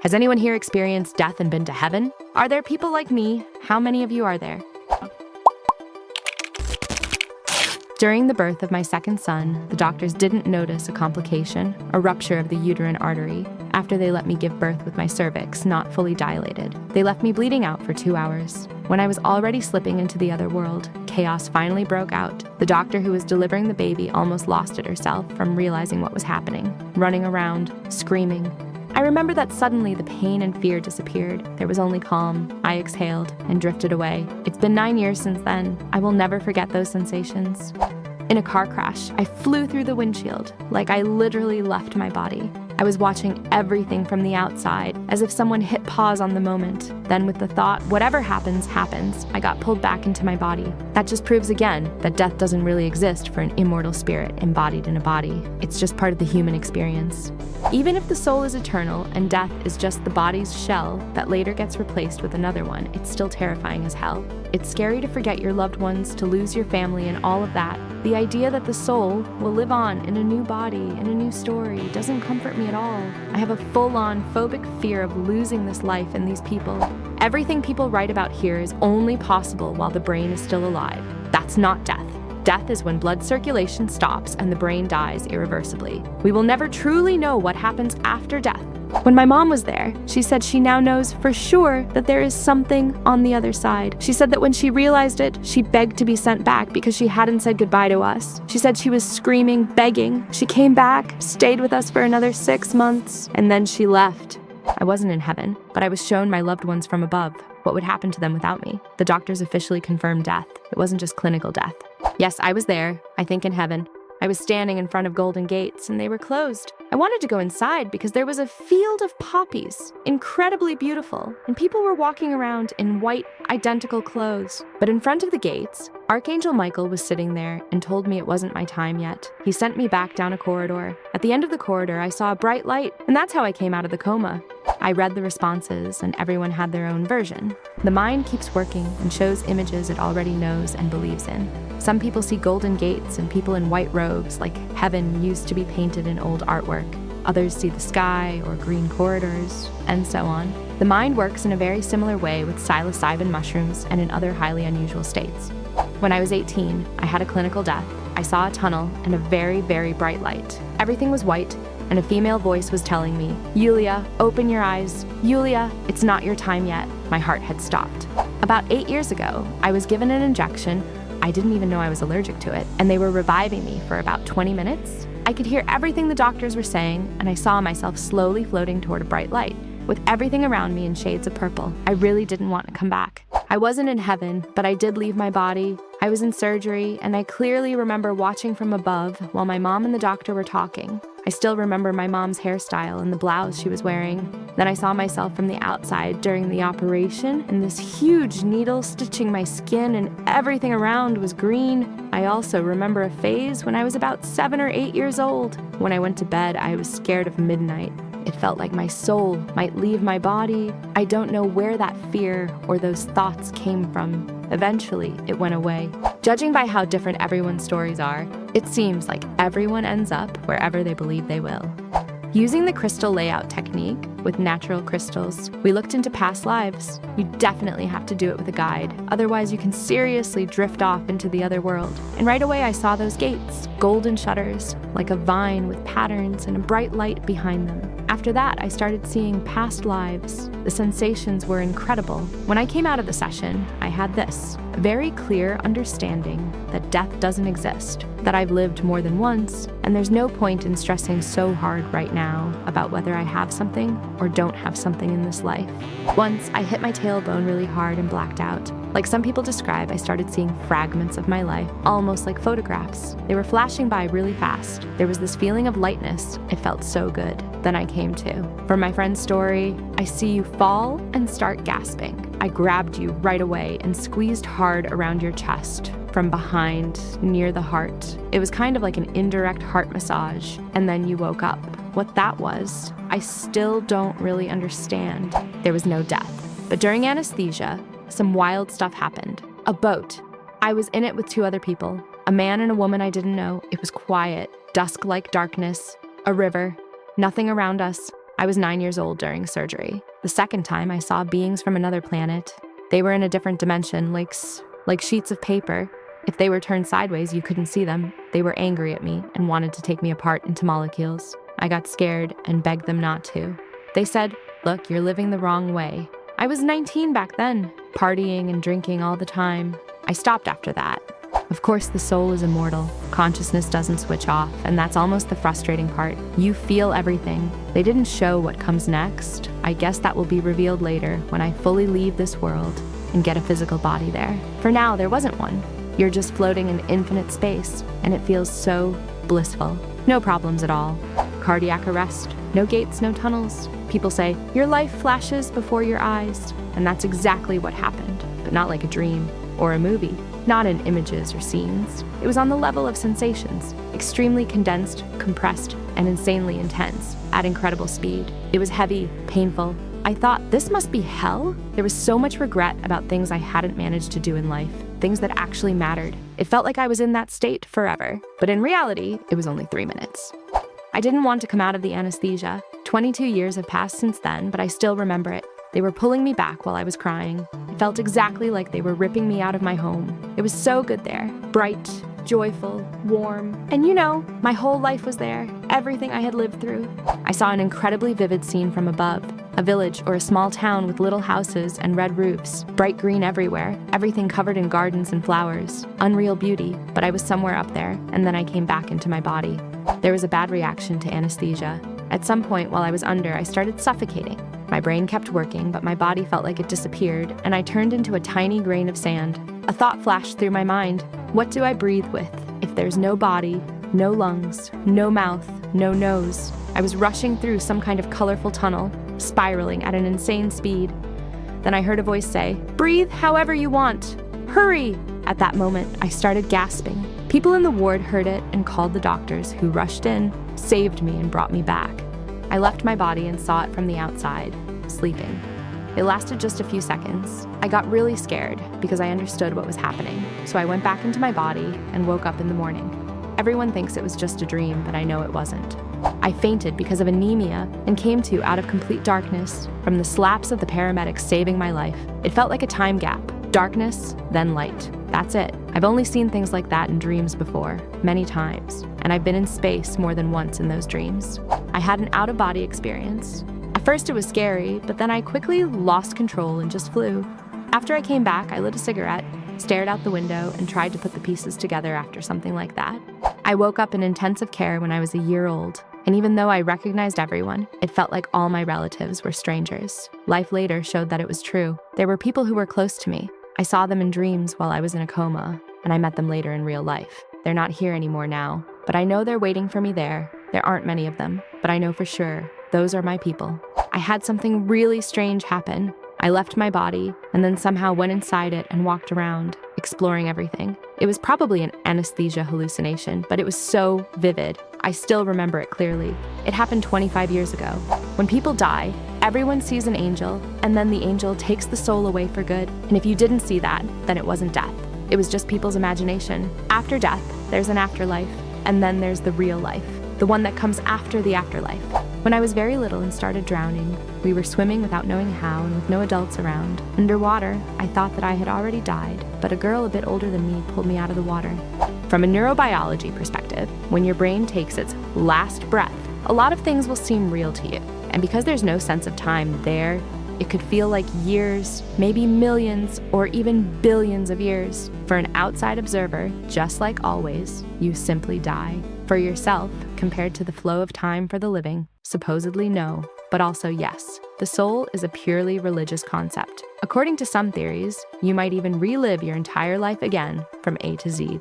Has anyone here experienced death and been to heaven? Are there people like me? How many of you are there? During the birth of my second son, the doctors didn't notice a complication, a rupture of the uterine artery, after they let me give birth with my cervix not fully dilated. They left me bleeding out for 2 hours. When I was already slipping into the other world, chaos finally broke out. The doctor who was delivering the baby almost lost it herself from realizing what was happening, running around, screaming. I remember that suddenly the pain and fear disappeared. There was only calm. I exhaled and drifted away. It's been 9 years since then. I will never forget those sensations. In a car crash, I flew through the windshield, like I literally left my body. I was watching everything from the outside, as if someone hit pause on the moment. Then with the thought, whatever happens, happens, I got pulled back into my body. That just proves again that death doesn't really exist for an immortal spirit embodied in a body. It's just part of the human experience. Even if the soul is eternal and death is just the body's shell that later gets replaced with another one, it's still terrifying as hell. It's scary to forget your loved ones, to lose your family and all of that. The idea that the soul will live on in a new body, in a new story, doesn't comfort me at all. I have a full-on phobic fear of losing this life and these people. Everything people write about here is only possible while the brain is still alive. That's not death. Death is when blood circulation stops and the brain dies irreversibly. We will never truly know what happens after death. When my mom was there, she said she now knows for sure that there is something on the other side. She said that when she realized it, she begged to be sent back because she hadn't said goodbye to us. She said she was screaming, begging. She came back, stayed with us for another 6 months, and then she left. I wasn't in heaven, but I was shown my loved ones from above. What would happen to them without me? The doctors officially confirmed death. It wasn't just clinical death. Yes, I was there, I think in heaven. I was standing in front of golden gates, and they were closed. I wanted to go inside because there was a field of poppies, incredibly beautiful, and people were walking around in white, identical clothes. But in front of the gates, Archangel Michael was sitting there and told me it wasn't my time yet. He sent me back down a corridor. At the end of the corridor, I saw a bright light, and that's how I came out of the coma. I read the responses, and everyone had their own version. The mind keeps working and shows images it already knows and believes in. Some people see golden gates and people in white robes, like heaven used to be painted in old artwork. Others see the sky or green corridors, and so on. The mind works in a very similar way with psilocybin mushrooms and in other highly unusual states. When I was 18, I had a clinical death. I saw a tunnel and a very, very bright light. Everything was white, and a female voice was telling me, "Yulia, open your eyes. Yulia, it's not your time yet." My heart had stopped. About 8 years ago, I was given an injection. I didn't even know I was allergic to it, and they were reviving me for about 20 minutes. I could hear everything the doctors were saying, and I saw myself slowly floating toward a bright light, with everything around me in shades of purple. I really didn't want to come back. I wasn't in heaven, but I did leave my body. I was in surgery, and I clearly remember watching from above while my mom and the doctor were talking. I still remember my mom's hairstyle and the blouse she was wearing. Then I saw myself from the outside during the operation, and this huge needle stitching my skin, and everything around was green. I also remember a phase when I was about 7 or 8 years old. When I went to bed, I was scared of midnight. It felt like my soul might leave my body. I don't know where that fear or those thoughts came from. Eventually, it went away. Judging by how different everyone's stories are, it seems like everyone ends up wherever they believe they will. Using the crystal layout technique with natural crystals, we looked into past lives. You definitely have to do it with a guide, otherwise you can seriously drift off into the other world. And right away I saw those gates, golden shutters, like a vine with patterns and a bright light behind them. After that, I started seeing past lives. The sensations were incredible. When I came out of the session, I had this very clear understanding that death doesn't exist, that I've lived more than once, and there's no point in stressing so hard right now about whether I have something or don't have something in this life. Once, I hit my tailbone really hard and blacked out. Like some people describe, I started seeing fragments of my life, almost like photographs. They were flashing by really fast. There was this feeling of lightness. It felt so good. Then I came to. From my friend's story, I see you fall and start gasping. I grabbed you right away and squeezed hard around your chest, from behind, near the heart. It was kind of like an indirect heart massage, and then you woke up. What that was, I still don't really understand. There was no death. But during anesthesia, some wild stuff happened. A boat. I was in it with 2 other people, a man and a woman I didn't know. It was quiet, dusk-like darkness, a river, nothing around us. I was 9 years old during surgery. The second time, I saw beings from another planet. They were in a different dimension, like sheets of paper. If they were turned sideways, you couldn't see them. They were angry at me and wanted to take me apart into molecules. I got scared and begged them not to. They said, "Look, you're living the wrong way." I was 19 back then, partying and drinking all the time. I stopped after that. Of course, the soul is immortal. Consciousness doesn't switch off, and that's almost the frustrating part. You feel everything. They didn't show what comes next. I guess that will be revealed later when I fully leave this world and get a physical body there. For now, there wasn't one. You're just floating in infinite space, and it feels so blissful. No problems at all. Cardiac arrest. No gates, no tunnels. People say, your life flashes before your eyes. And that's exactly what happened, but not like a dream or a movie. Not in images or scenes. It was on the level of sensations, extremely condensed, compressed, and insanely intense, at incredible speed. It was heavy, painful. I thought, this must be hell? There was so much regret about things I hadn't managed to do in life, things that actually mattered. It felt like I was in that state forever, but in reality, it was only 3 minutes. I didn't want to come out of the anesthesia. 22 years have passed since then, but I still remember it. They were pulling me back while I was crying. It felt exactly like they were ripping me out of my home. It was so good there. Bright, joyful, warm. And my whole life was there. Everything I had lived through. I saw an incredibly vivid scene from above. A village or a small town with little houses and red roofs. Bright green everywhere. Everything covered in gardens and flowers. Unreal beauty, but I was somewhere up there, and then I came back into my body. There was a bad reaction to anesthesia. At some point while I was under, I started suffocating. My brain kept working, but my body felt like it disappeared, and I turned into a tiny grain of sand. A thought flashed through my mind. What do I breathe with if there's no body, no lungs, no mouth, no nose? I was rushing through some kind of colorful tunnel, spiraling at an insane speed. Then I heard a voice say, "Breathe however you want. Hurry!" At that moment, I started gasping. People in the ward heard it and called the doctors, who rushed in, saved me, and brought me back. I left my body and saw it from the outside, sleeping. It lasted just a few seconds. I got really scared because I understood what was happening, so I went back into my body and woke up in the morning. Everyone thinks it was just a dream, but I know it wasn't. I fainted because of anemia and came to out of complete darkness from the slaps of the paramedics saving my life. It felt like a time gap. Darkness, then light. That's it. I've only seen things like that in dreams before, many times, and I've been in space more than once in those dreams. I had an out-of-body experience. At first it was scary, but then I quickly lost control and just flew. After I came back, I lit a cigarette, stared out the window, and tried to put the pieces together after something like that. I woke up in intensive care when I was a year old, and even though I recognized everyone, it felt like all my relatives were strangers. Life later showed that it was true. There were people who were close to me. I saw them in dreams while I was in a coma, and I met them later in real life. They're not here anymore now, but I know they're waiting for me there. There aren't many of them, but I know for sure those are my people. I had something really strange happen. I left my body and then somehow went inside it and walked around, exploring everything. It was probably an anesthesia hallucination, but it was so vivid. I still remember it clearly. It happened 25 years ago. When people die, everyone sees an angel, and then the angel takes the soul away for good. And if you didn't see that, then it wasn't death. It was just people's imagination. After death, there's an afterlife, and then there's the real life, the one that comes after the afterlife. When I was very little and started drowning, we were swimming without knowing how and with no adults around. Underwater, I thought that I had already died, but a girl a bit older than me pulled me out of the water. From a neurobiology perspective, when your brain takes its last breath, a lot of things will seem real to you. And because there's no sense of time there, it could feel like years, maybe millions, or even billions of years. For an outside observer, just like always, you simply die. For yourself, compared to the flow of time for the living, supposedly no, but also yes. The soul is a purely religious concept. According to some theories, you might even relive your entire life again from A to Z.